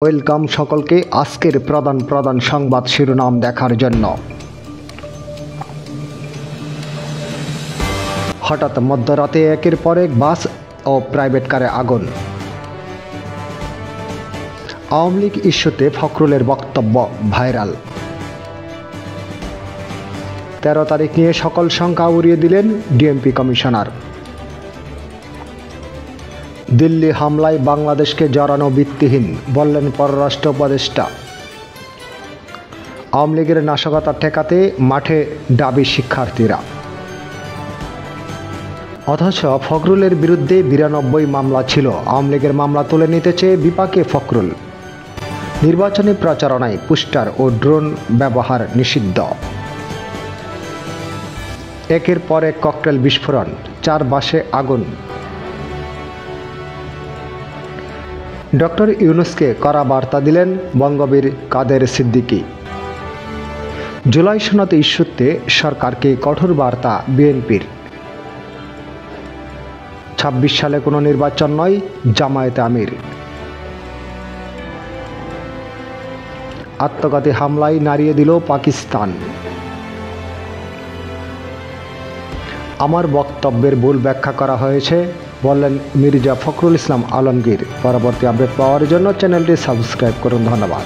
Welcome সকলকে আজকের প্রধান সংবাদ শিরোনাম দেখার জন্য। হঠাৎ মধ্যরাতে একের পর এক বাস ও প্রাইভেট কারে আগুন। আওয়ামী লীগ ইস্যুতে ফখরুলের বক্তব্য ভাইরাল। 13 তারিখ নিয়ে সকল শঙ্কা উড়িয়ে দিলেন ডিএমপি কমিশনার। দিল্লি হামলায় বাংলাদেশকে জড়ানো ভিত্তিহীন বললেন পররাষ্ট্র উপদেষ্টা। আওয়ামী লীগের নাশকতা ঠেকাতে মাঠে দাবি শিক্ষার্থীরা। অথচ ফখরুলের বিরুদ্ধে 92 মামলা ছিল। আওয়ামী লীগের মামলা তুলে নিতে চেয়ে বিপাকে ফখরুল। নির্বাচনী প্রচারণায় পোস্টার ও ড্রোন ব্যবহার নিষিদ্ধ। একের পর এক ককটেল বিস্ফোরণ, 4 বাসে আগুন। ডক্টর ইউনূসকে কড়া বার্তা দিলেন বঙ্গবীর কাদের সিদ্দিকী। জুলাই সনদ ইস্যুতে সরকারকে কঠোর বার্তা বিএনপির। 26 সালে কোনো নির্বাচন নয়, জামায়াতে আমির। আত্মঘাতী হামলায় নাড়িয়ে দিল পাকিস্তান। আমার বক্তব্যের ভুল ব্যাখ্যা করা হয়েছে বললেন মির্জা ফখরুল ইসলাম আলমগীর। পরবর্তী আপডেট পাওয়ার জন্য চ্যানেলটি সাবস্ক্রাইব করুন। ধন্যবাদ।